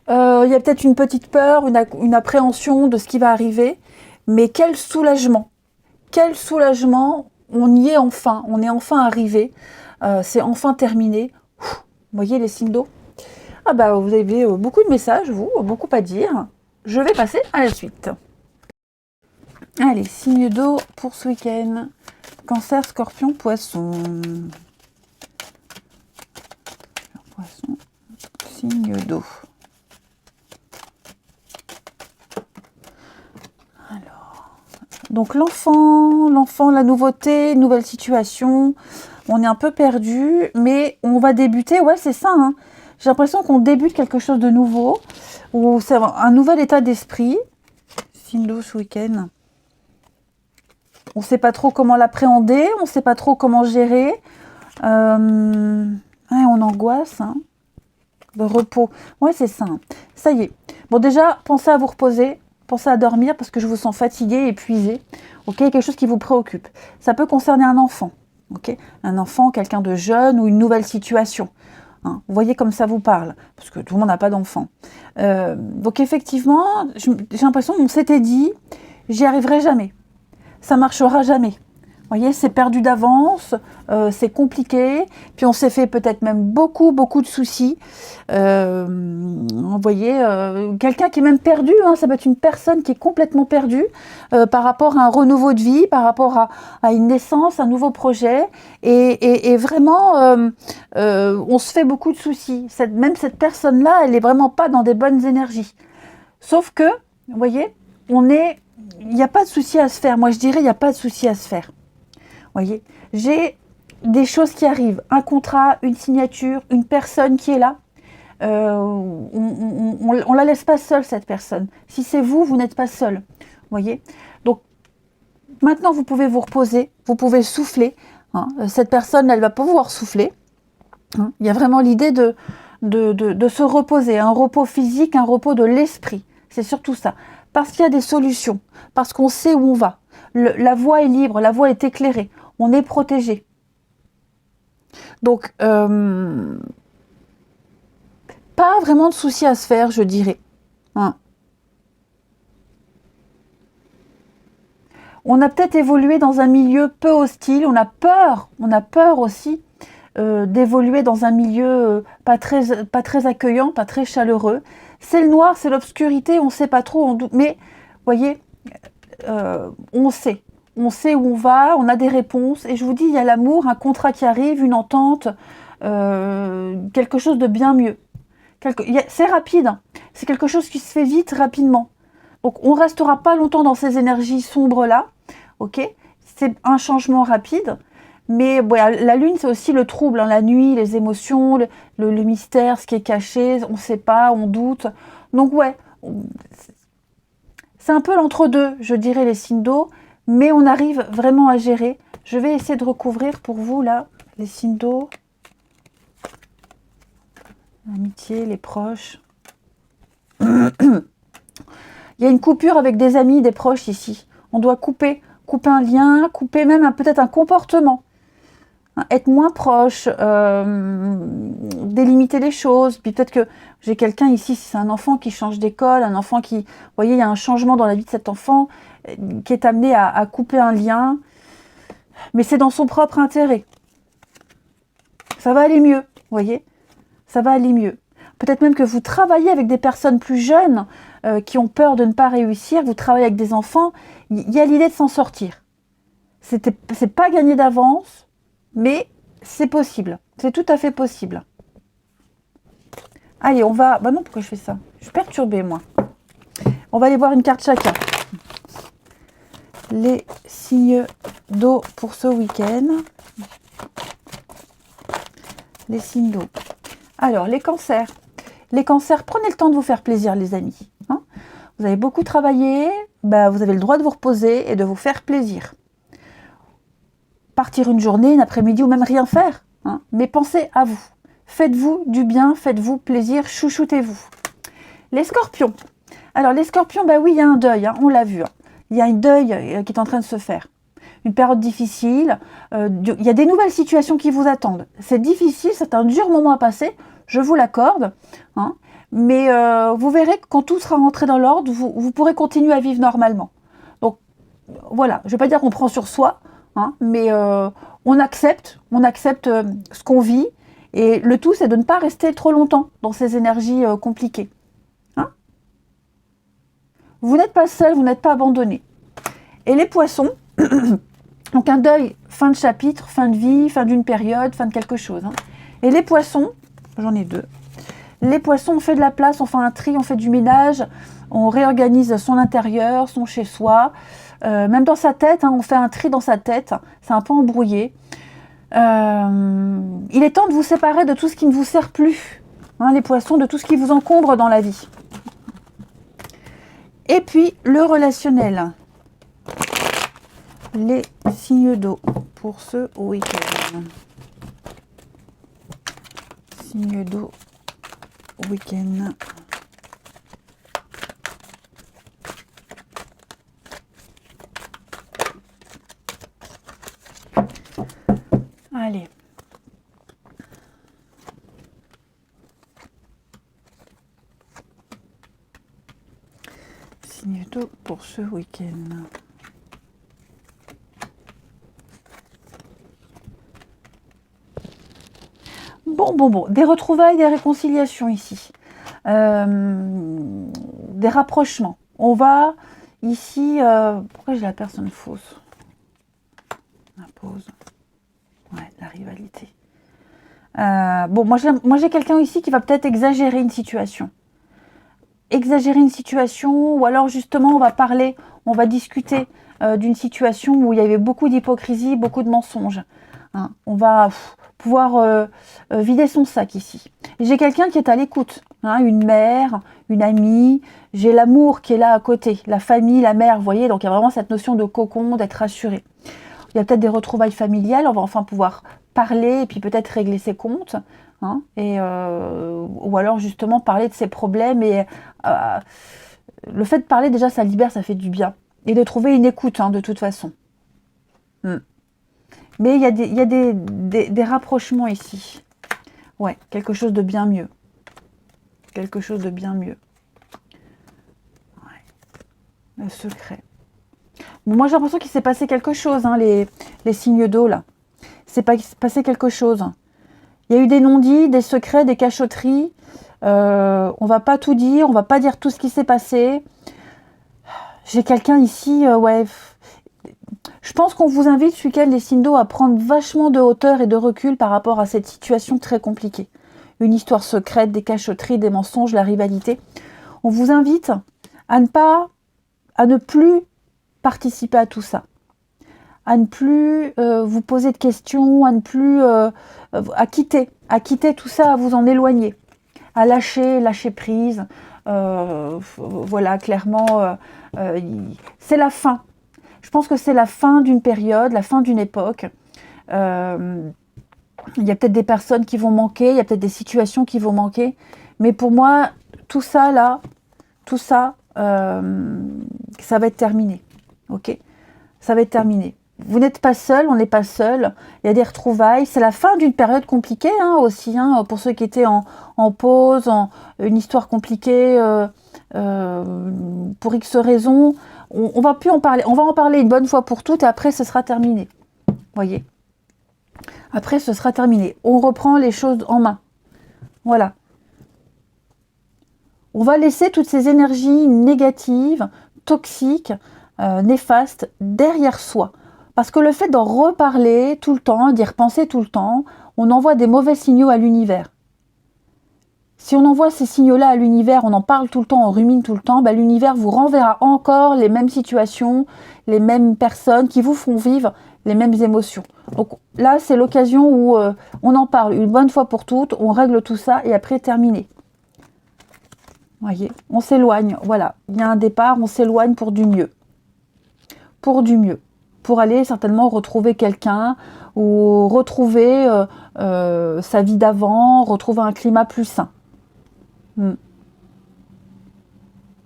S1: Il y a peut-être une petite peur, une appréhension de ce qui va arriver. Mais quel soulagement. Quel soulagement. On y est enfin. On est enfin arrivé. C'est enfin terminé. Vous voyez les signes d'eau? Ah bah vous avez beaucoup de messages, vous, beaucoup à dire. Je vais passer à la suite. Allez, signes d'eau pour ce week-end. Cancer, Scorpion, Poisson. signe d'eau. Alors, donc l'enfant, la nouveauté, nouvelle situation. On est un peu perdu, mais on va débuter. Ouais, c'est ça. Hein. J'ai l'impression qu'on débute quelque chose de nouveau, ou c'est un nouvel état d'esprit. Signe d'eau ce week-end. On ne sait pas trop comment l'appréhender, on ne sait pas trop comment gérer. Ouais, on angoisse. Hein. Le repos. Ouais, c'est ça. Hein. Ça y est. Bon, déjà, pensez à vous reposer. Pensez à dormir parce que je vous sens fatigué, épuisé. Ok, quelque chose qui vous préoccupe. Ça peut concerner un enfant. Ok, un enfant, quelqu'un de jeune ou une nouvelle situation. Hein, vous voyez comme ça vous parle, parce que tout le monde n'a pas d'enfant. Donc effectivement, j'ai l'impression qu'on s'était dit, j'y arriverai jamais. Ça marchera jamais. Vous voyez, c'est perdu d'avance, c'est compliqué, puis on s'est fait peut-être même beaucoup de soucis. Vous voyez, quelqu'un qui est même perdu, hein, ça peut être une personne qui est complètement perdue par rapport à un renouveau de vie, par rapport à une naissance, un nouveau projet, et vraiment, on se fait beaucoup de soucis. Même cette personne-là, elle n'est vraiment pas dans des bonnes énergies. Sauf que, vous voyez, il n'y a pas de souci à se faire. Moi, je dirais, il n'y a pas de souci à se faire. Voyez, j'ai des choses qui arrivent, un contrat, une signature, une personne qui est là. On la laisse pas seule, cette personne. Si c'est vous, vous n'êtes pas seul. Voyez. Donc maintenant, vous pouvez vous reposer, vous pouvez souffler. Hein. Cette personne, elle va pouvoir souffler. Hein. Il y a vraiment l'idée de se reposer, un repos physique, un repos de l'esprit. C'est surtout ça. Parce qu'il y a des solutions, parce qu'on sait où on va. La voie est libre, la voie est éclairée. On est protégé. Donc, pas vraiment de soucis à se faire, je dirais. Hein. On a peut-être évolué dans un milieu peu hostile. On a peur aussi d'évoluer dans un milieu pas très accueillant, pas très chaleureux. C'est le noir, c'est l'obscurité, on ne sait pas trop. Mais, vous voyez, on sait. On sait où on va, on a des réponses. Et je vous dis, il y a l'amour, un contrat qui arrive, une entente, quelque chose de bien mieux. C'est rapide, hein. C'est quelque chose qui se fait vite, rapidement. Donc, on ne restera pas longtemps dans ces énergies sombres-là. Ok, c'est un changement rapide. Mais bon, la lune, c'est aussi le trouble, hein, la nuit, les émotions, le mystère, ce qui est caché, on ne sait pas, on doute. Donc, ouais, c'est un peu l'entre-deux, je dirais, les signes d'eau. Mais on arrive vraiment à gérer. Je vais essayer de recouvrir pour vous, là, les signes d'eau. L'amitié, les proches. Il y a une coupure avec des amis, des proches ici. On doit couper un lien, couper même peut-être un comportement. Être moins proche, délimiter les choses. Puis peut-être que j'ai quelqu'un ici, si c'est un enfant qui change d'école, un enfant qui... Vous voyez, il y a un changement dans la vie de cet enfant qui est amené à couper un lien. Mais c'est dans son propre intérêt. Ça va aller mieux, vous voyez. Ça va aller mieux. Peut-être même que vous travaillez avec des personnes plus jeunes qui ont peur de ne pas réussir. Vous travaillez avec des enfants. Il y a l'idée de s'en sortir. C'est pas gagné d'avance, mais c'est possible. C'est tout à fait possible. Allez, on va... Bah non, pourquoi je fais ça? Je suis perturbée, moi. On va aller voir une carte chacun. Les signes d'eau pour ce week-end. Les signes d'eau. Alors, les cancers. Les cancers, prenez le temps de vous faire plaisir, les amis. Hein, vous avez beaucoup travaillé, bah, vous avez le droit de vous reposer et de vous faire plaisir. Partir une journée, une après-midi ou même rien faire. Hein, mais pensez à vous. Faites-vous du bien, faites-vous plaisir, chouchoutez-vous. Les scorpions. Alors, les scorpions, bah oui, il y a un deuil, hein, on l'a vu. Hein. Il y a un deuil qui est en train de se faire. Une période difficile. Il y a des nouvelles situations qui vous attendent. C'est difficile, c'est un dur moment à passer, je vous l'accorde. Hein, mais vous verrez que quand tout sera rentré dans l'ordre, vous pourrez continuer à vivre normalement. Donc, voilà, je ne vais pas dire qu'on prend sur soi, hein, mais on accepte ce qu'on vit. Et le tout, c'est de ne pas rester trop longtemps dans ces énergies compliquées. Hein, vous n'êtes pas seul, vous n'êtes pas abandonné. Et les poissons, donc un deuil, fin de chapitre, fin de vie, fin d'une période, fin de quelque chose. Hein. Et les poissons, j'en ai deux. Les poissons, on fait de la place, on fait un tri, on fait du ménage, on réorganise son intérieur, son chez-soi. Même dans sa tête, hein, on fait un tri dans sa tête. C'est un peu embrouillé. Il est temps de vous séparer de tout ce qui ne vous sert plus. Hein, les poissons, de tout ce qui vous encombre dans la vie. Et puis, le relationnel. Les signes d'eau pour ce week-end. Signes d'eau week-end. Allez. Signe d'eau pour ce week-end. Bon. Des retrouvailles, des réconciliations ici. Des rapprochements. On va ici... pourquoi j'ai la personne fausse? La pause. Ouais, la rivalité. Bon, moi j'ai quelqu'un ici qui va peut-être exagérer une situation. Exagérer une situation, ou alors justement on va discuter d'une situation où il y avait beaucoup d'hypocrisie, beaucoup de mensonges. Hein. On va pouvoir vider son sac ici. J'ai quelqu'un qui est à l'écoute, hein, une mère, une amie, j'ai l'amour qui est là à côté, la famille, la mère, vous voyez, donc il y a vraiment cette notion de cocon, d'être rassuré. Il y a peut-être des retrouvailles familiales, on va enfin pouvoir parler et puis peut-être régler ses comptes, hein, ou alors justement parler de ses problèmes. Et le fait de parler, déjà, ça libère, ça fait du bien. Et de trouver une écoute, hein, de toute façon. Mais il y a des rapprochements ici. Ouais, quelque chose de bien mieux. Quelque chose de bien mieux. Ouais. Le secret. Bon, moi, j'ai l'impression qu'il s'est passé quelque chose, hein, les signes d'eau, là. Il s'est passé quelque chose. Il y a eu des non-dits, des secrets, des cachotteries. On va pas tout dire, on va pas dire tout ce qui s'est passé. J'ai quelqu'un ici, ouais. Je pense qu'on vous invite, ce week-end, les signes d'eau, à prendre vachement de hauteur et de recul par rapport à cette situation très compliquée. Une histoire secrète, des cachotteries, des mensonges, la rivalité. On vous invite à ne plus participer à tout ça. À ne plus vous poser de questions, à ne plus à quitter tout ça, à vous en éloigner, à lâcher prise. Voilà, clairement, c'est la fin. Je pense que c'est la fin d'une période, la fin d'une époque. Il y a peut-être des personnes qui vont manquer, il y a peut-être des situations qui vont manquer, mais pour moi, tout ça là, ça va être terminé. Ok, ça va être terminé. Vous n'êtes pas seul, on n'est pas seul. Il y a des retrouvailles. C'est la fin d'une période compliquée, hein, aussi, hein, pour ceux qui étaient en pause, une histoire compliquée pour X raisons. On va plus en parler. On va en parler une bonne fois pour toutes et après ce sera terminé. Voyez. Après ce sera terminé. On reprend les choses en main. Voilà. On va laisser toutes ces énergies négatives, toxiques, néfastes derrière soi. Parce que le fait d'en reparler tout le temps, d'y repenser tout le temps, on envoie des mauvais signaux à l'univers. Si on envoie ces signaux-là à l'univers, on en parle tout le temps, on rumine tout le temps, bah, l'univers vous renverra encore les mêmes situations, les mêmes personnes qui vous font vivre les mêmes émotions. Donc là, c'est l'occasion où on en parle une bonne fois pour toutes, on règle tout ça et après terminé. Voyez, on s'éloigne, voilà. Il y a un départ, on s'éloigne pour du mieux. Pour du mieux. Pour aller certainement retrouver quelqu'un ou retrouver sa vie d'avant, retrouver un climat plus sain.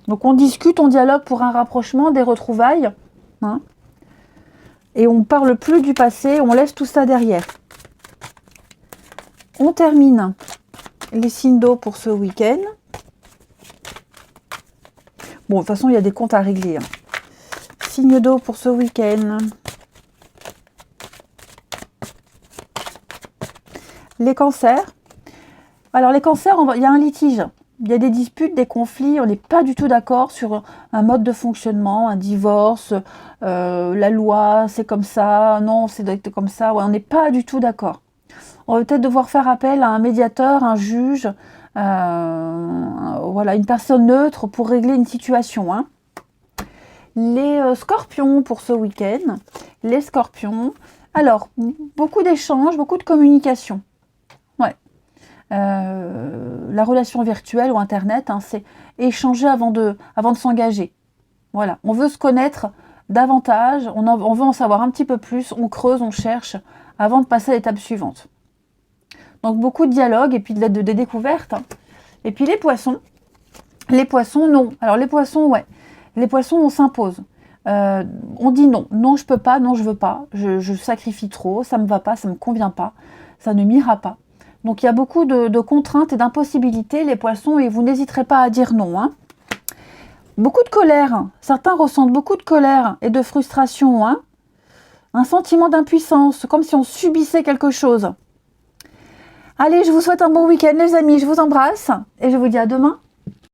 S1: Donc on discute, on dialogue pour un rapprochement, des retrouvailles. Hein, et on ne parle plus du passé, on laisse tout ça derrière. On termine les signes d'eau pour ce week-end. Bon, de toute façon, il y a des comptes à régler. Hein. Signe d'eau pour ce week-end. Les cancers. Alors les cancers, il y a un litige. Il y a des disputes, des conflits. On n'est pas du tout d'accord sur un mode de fonctionnement, un divorce, la loi, c'est comme ça. Non, c'est comme ça. Ouais, on n'est pas du tout d'accord. On va peut-être devoir faire appel à un médiateur, un juge, Voilà, une personne neutre pour régler une situation. Hein. Les scorpions pour ce week-end. Les scorpions. Alors, beaucoup d'échanges, beaucoup de communication. Ouais. La relation virtuelle ou Internet, hein, c'est échanger avant de s'engager. Voilà, on veut se connaître davantage, on veut en savoir un petit peu plus, on creuse, on cherche, avant de passer à l'étape suivante. Donc beaucoup de dialogue et puis des découvertes. Hein. Et puis les poissons, non. Alors les poissons, ouais. Les poissons, on s'impose. On dit non. Non, je peux pas, non, je veux pas. Je sacrifie trop, ça me va pas, ça me convient pas, ça ne m'ira pas. Donc il y a beaucoup de contraintes et d'impossibilités, les poissons, et vous n'hésiterez pas à dire non. Hein. Beaucoup de colère. Certains ressentent beaucoup de colère et de frustration. Hein. Un sentiment d'impuissance, comme si on subissait quelque chose. Allez, je vous souhaite un bon week-end les amis, je vous embrasse et je vous dis à demain.